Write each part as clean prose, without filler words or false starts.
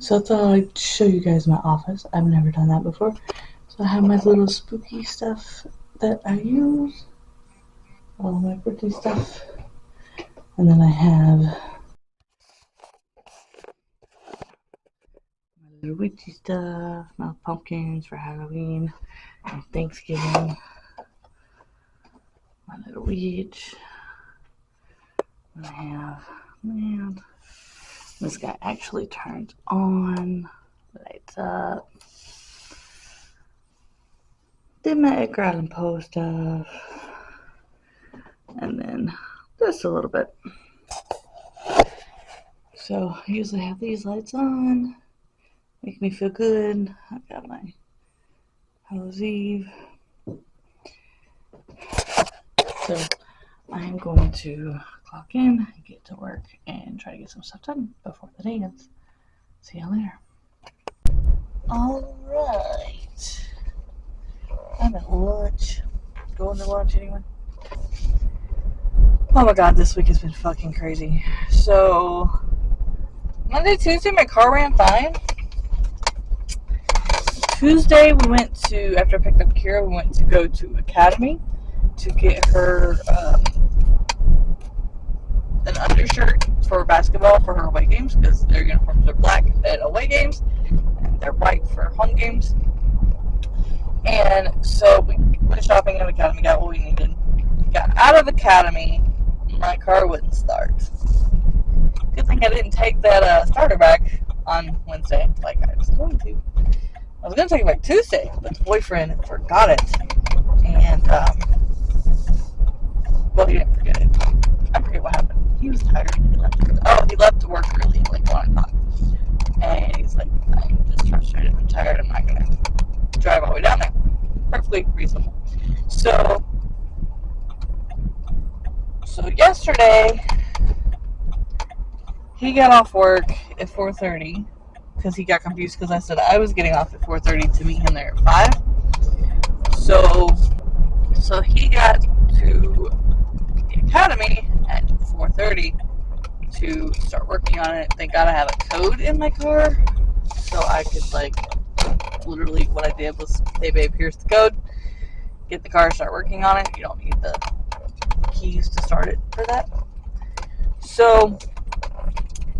So I thought I'd show you guys my office. I've never done that before. So I have my little spooky stuff that I use, all my birthday stuff, and then I have my little witchy stuff, my pumpkins for Halloween and Thanksgiving, my little witch. And I have, man, this guy actually turns on, lights up. Then my Edgar Allan Poe stuff, and then just a little bit. So I usually have these lights on, make me feel good. I got my Hallows Eve. So I'm going to clock in, get to work, and try to get some stuff done before the day ends. See y'all later. Alright. I'm at lunch. Going to lunch anyway. Oh my god, this week has been fucking crazy. So, Monday, Tuesday, my car ran fine. Tuesday, we went to, after I picked up Kira, we went to go to Academy to get her an undershirt for basketball for her away games, because their uniforms are black at away games and they're white for home games. And so we went shopping at Academy, got what we needed. Got out of Academy, my car wouldn't start. Good thing I didn't take that starter back on Wednesday like I was going to. I was going to take it back Tuesday, but the boyfriend forgot it. And, well, he didn't forget it. I forget what happened. He was tired. He left to work early, like 1 o'clock. And he's like, I'm just frustrated. I'm tired. I'm not going to drive all the way down there. Perfectly reasonable. So yesterday, he got off work at 4:30 because he got confused because I said I was getting off at 4:30 to meet him there at 5. So he got to the Academy at 4:30 to start working on it. Thank God I have a code in my car, so I could, like, literally what I did was, hey babe, here's the code. Get the car, start working on it. You don't need the keys to start it for that. So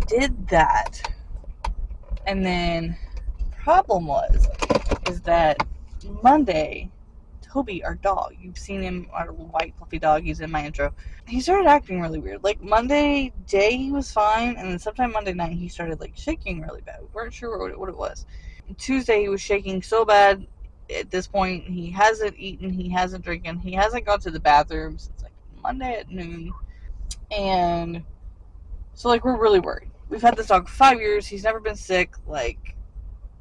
did that, and then problem is that Monday, Toby, our dog, you've seen him, our white fluffy dog, he's in my intro, he started acting really weird. Like, Monday day he was fine, and then sometime Monday night he started, like, shaking really bad. We weren't sure what it was. Tuesday he was shaking so bad. At this point, he hasn't eaten, he hasn't drinking, he hasn't gone to the bathroom since, like, Monday at noon. And so, like, we're really worried. We've had this dog for 5 years. He's never been sick. Like,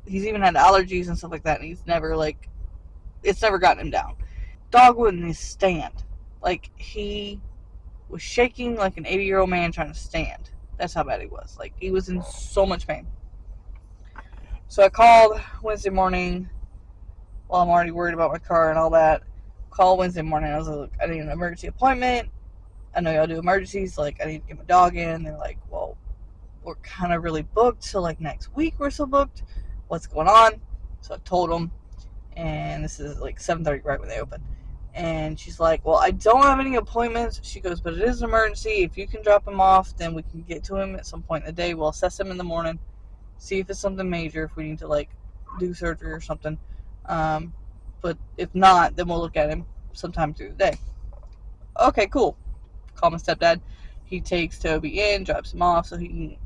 he's even had allergies and stuff like that, and he's never, like, it's never gotten him down. Dog wouldn't stand. Like, he was shaking like an 80-year-old man trying to stand. That's how bad he was. Like, he was in so much pain. So I called Wednesday morning while I'm already worried about my car and all that. Called Wednesday morning. I was like, look, I need an emergency appointment. I know y'all do emergencies. Like, I need to get my dog in. They're like, well, we're kind of really booked. So, like, next week we're still booked. What's going on? So I told them. And this is like 7:30 right when they open. And she's like, well, I don't have any appointments. She goes, but it is an emergency. If you can drop him off, then we can get to him at some point in the day. We'll assess him in the morning, see if it's something major, if we need to, like, do surgery or something. But if not, then we'll look at him sometime through the day. Okay, cool. Call my stepdad. He takes Toby in, drops him off so he can,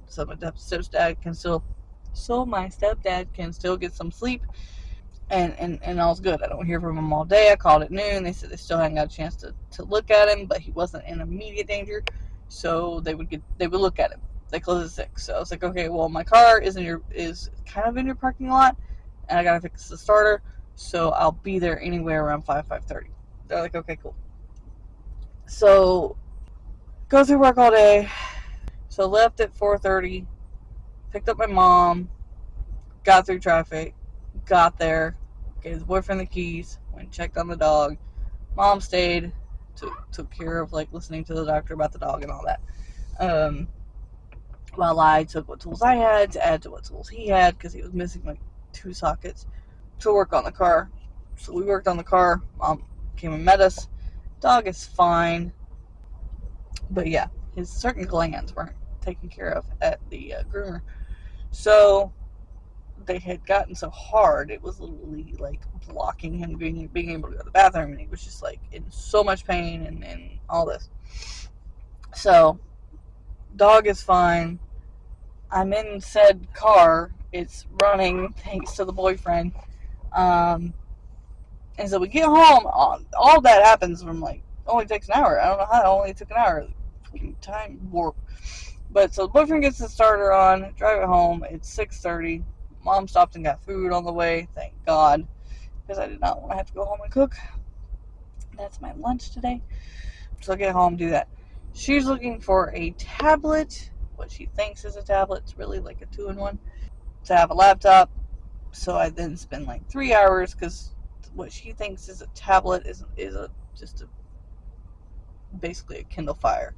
so my stepdad can still get some sleep. And all's good. I don't hear from him all day. I called at noon. They said they still hadn't got a chance to look at him, but he wasn't in immediate danger, so they would look at him. They close at 6. So I was like, okay, well, my car is kind of in your parking lot, and I gotta fix the starter, so I'll be there anywhere around 5:30. They're like, okay, cool. So go through work all day. So left at 4:30, picked up my mom, got through traffic, got there, gave the boyfriend the keys, went and checked on the dog. Mom stayed, took care of, like, listening to the doctor about the dog and all that. while I took what tools I had to add to what tools he had, because he was missing like 2 sockets to work on the car. So we worked on the car. Mom came and met us. Dog is fine, but yeah, his certain glands weren't taken care of at the groomer. So they had gotten so hard, it was literally like blocking him being able to go to the bathroom, and he was just like in so much pain and all this. So dog is fine. I'm in said car. It's running thanks to the boyfriend. And so we get home. All that happens from like only takes an hour. I don't know how it only took an hour. Time warp. But so the boyfriend gets the starter on. Drive it home. It's 6:30. Mom stopped and got food on the way. Thank God, because I did not want to have to go home and cook. That's my lunch today. So I get home, do that. She's looking for a tablet. What she thinks is a tablet. It's really like a 2-in-1. To have a laptop. So I then spend like 3 hours, because what she thinks is a tablet is basically a Kindle Fire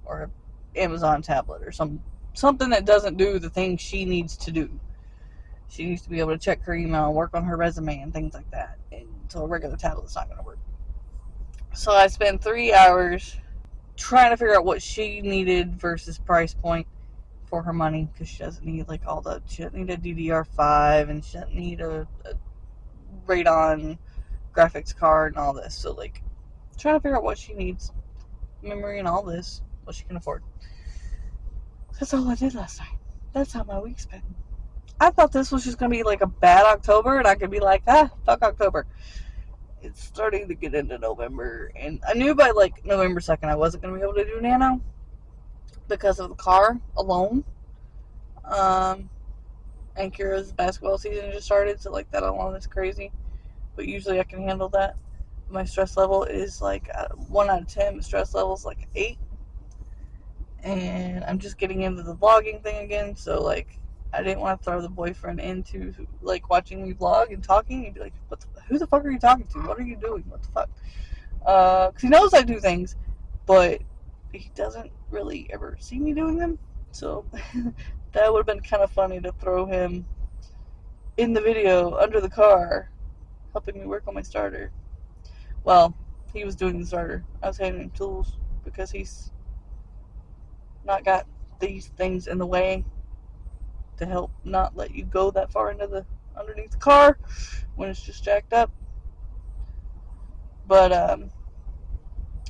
or an Amazon tablet or something that doesn't do the thing she needs to do. She needs to be able to check her email, work on her resume, and things like that. And so a regular tablet's not going to work. So I spent 3 hours trying to figure out what she needed versus price point for her money, because she doesn't need like she doesn't need a DDR5, and she doesn't need a Radeon graphics card and all this. So like trying to figure out what she needs, memory and all this, what she can afford. That's all I did last night. That's how my week's been. I thought this was just going to be like a bad October, and I could be like, fuck October. It's starting to get into November, and I knew by like November 2nd I wasn't going to be able to do Nano because of the car alone. And Kira's basketball season just started, so like that alone is crazy. But usually I can handle that. My stress level is like 1 out of 10. My stress level is like 8. And I'm just getting into the vlogging thing again, so like I didn't want to throw the boyfriend into like watching me vlog and talking. He'd be like, who the fuck are you talking to? What are you doing? What the fuck? Because he knows I do things, but he doesn't really ever see me doing them. So that would have been kind of funny to throw him in the video under the car, helping me work on my starter. Well, he was doing the starter. I was handing him tools because he's not got these things in the way to help not let you go that far into underneath the car when it's just jacked up. But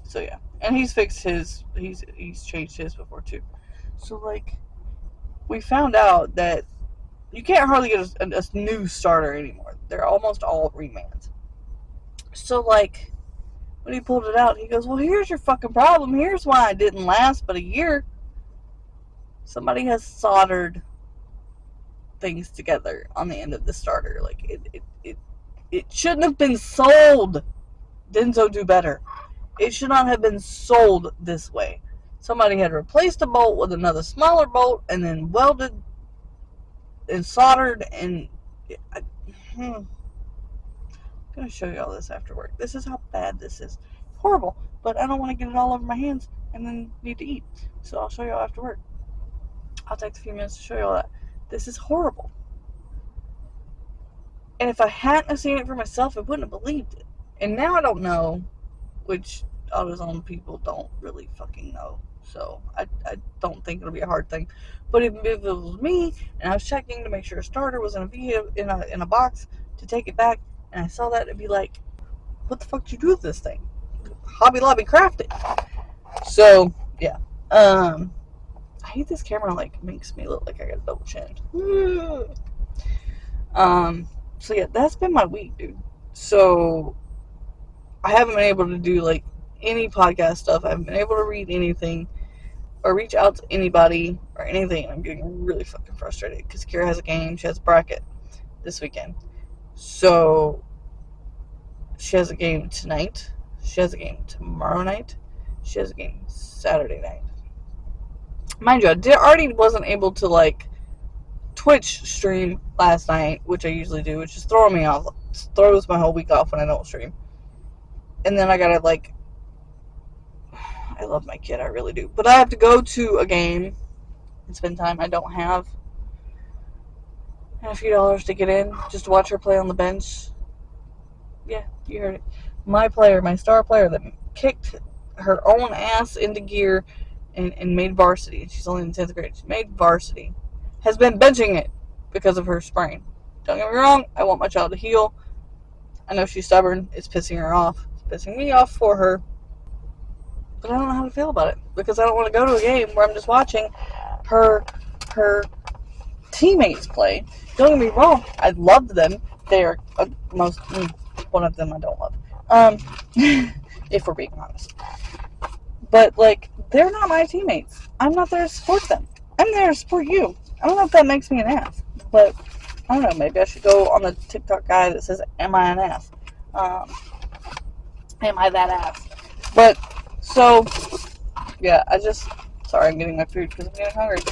so yeah, and he's fixed his. He's changed his before too. So like, we found out that you can't hardly get a new starter anymore. They're almost all remans. So like, when he pulled it out, he goes, "Well, here's your fucking problem. Here's why it didn't last but a year. Somebody has soldered things together on the end of the starter. Like it shouldn't have been sold. Denso, do better. It should not have been sold this way. Somebody had replaced a bolt with another smaller bolt and then welded and soldered, and I'm going to show you all this after work. This is how bad this is. Horrible, but I don't want to get it all over my hands and then need to eat. So I'll show you all after work. I'll take a few minutes to show you all that. This is horrible. And if I hadn't seen it for myself, I wouldn't have believed it. And now I don't know, which AutoZone people don't really fucking know. So I don't think it'll be a hard thing. But if it was me and I was checking to make sure a starter was in a box to take it back, and I saw that, it'd be like, what the fuck did you do with this thing? Hobby Lobby crafted. So yeah. I hate this camera, like makes me look like I got a double chin. So yeah, that's been my week, dude. So I haven't been able to do like any podcast stuff. I haven't been able to read anything or reach out to anybody or anything. I'm getting really fucking frustrated because Kira has a game. She has a bracket this weekend. So she has a game tonight. She has a game tomorrow night. She has a game Saturday night. Mind you, I already wasn't able to like Twitch stream last night, which I usually do, which is throwing me off. Throws my whole week off when I don't stream. And then I gotta like, I love my kid, I really do. But I have to go to a game and spend time I don't have, and a few dollars to get in just to watch her play on the bench. Yeah, you heard it. My player, my star player that kicked her own ass into gear and made varsity. She's only in 10th grade. She made varsity. Has been benching it because of her sprain. Don't get me wrong, I want my child to heal. I know she's stubborn. It's pissing her off. It's pissing me off for her. But I don't know how to feel about it because I don't want to go to a game where I'm just watching her teammates play. Don't get me wrong, I love them. They are one of them I don't love. If we're being honest. But like, they're not my teammates. I'm not there to support them. I'm there to support you. I don't know if that makes me an ass, but I don't know. Maybe I should go on the TikTok guy that says, "Am I an ass? Am I that ass?" But so yeah, sorry, I'm getting my food because I'm getting hungry.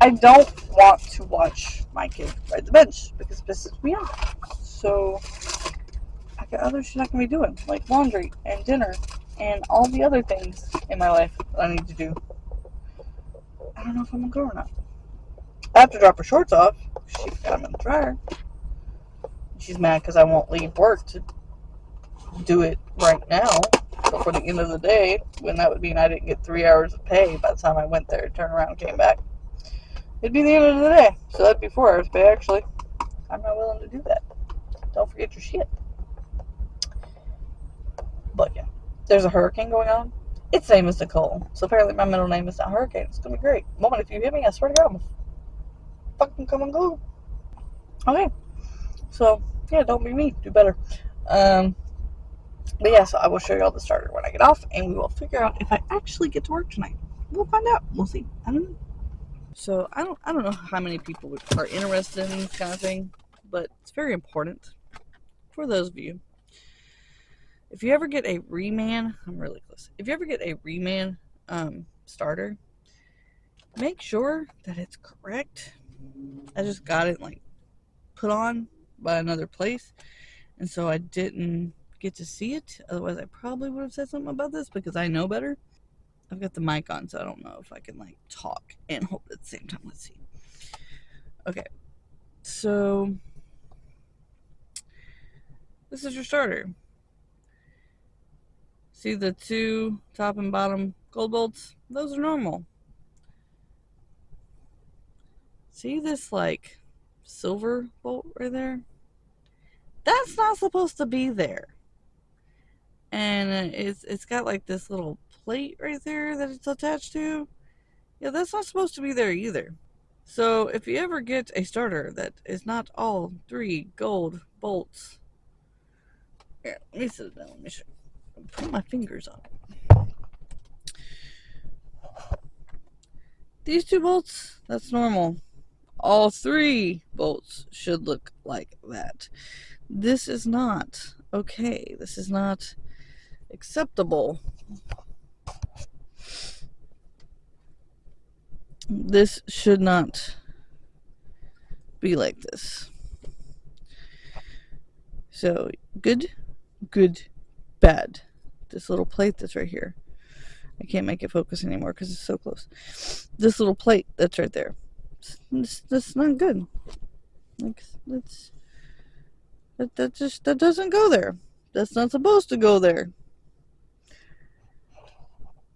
I don't want to watch my kid ride the bench because it pisses me off. So I got other shit I can be doing, like laundry and dinner and all the other things in my life that I need to do. I don't know if I'm gonna go or not. I have to drop her shorts off. She got them in the dryer. She's mad because I won't leave work to do it right now before the end of the day, when that would mean I didn't get 3 hours of pay by the time I went there, turned around, and came back. It'd be the end of the day, so that'd be 4 hours pay, actually. I'm not willing to do that. Don't forget your shit. But yeah, there's a hurricane going on. Its name is Nicole, so apparently my middle name is not Hurricane. It's gonna be great. Moment, if you hit me, I swear to God, I'm gonna fucking come and go. Okay, so yeah, don't be me. Do better. But yeah, so I will show you all the starter when I get off, and we will figure out if I actually get to work tonight. We'll find out. We'll see. I don't know. So I don't know how many people are interested in this kind of thing, but it's very important for those of you. If you ever get a reman, I'm really close. If you ever get a reman starter, make sure that it's correct. I just got it like put on by another place, and so I didn't get to see it. Otherwise, I probably would have said something about this because I know better. I've got the mic on, so I don't know if I can like talk and hold at the same time. Let's see. Okay, so this is your starter. See the two top and bottom gold bolts? Those are normal. See this like silver bolt right there? That's not supposed to be there. And it's got like this little plate right there that it's attached to. Yeah, that's not supposed to be there either. So if you ever get a starter that is not all 3 gold bolts, here, let me sit down. Let me show you. Put my fingers on it. These 2 bolts, that's normal. All 3 bolts should look like that. This is not okay. This is not acceptable. This should not be like this. So, good, bad. This little plate that's right here. I can't make it focus anymore because it's so close. This little plate that's right there. That's not good. Like, that doesn't go there. That's not supposed to go there.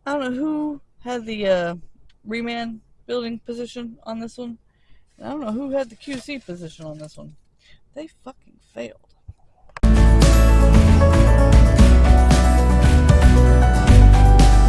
I don't know who had the reman building position on this one. I don't know who had the QC position on this one. They fucking failed.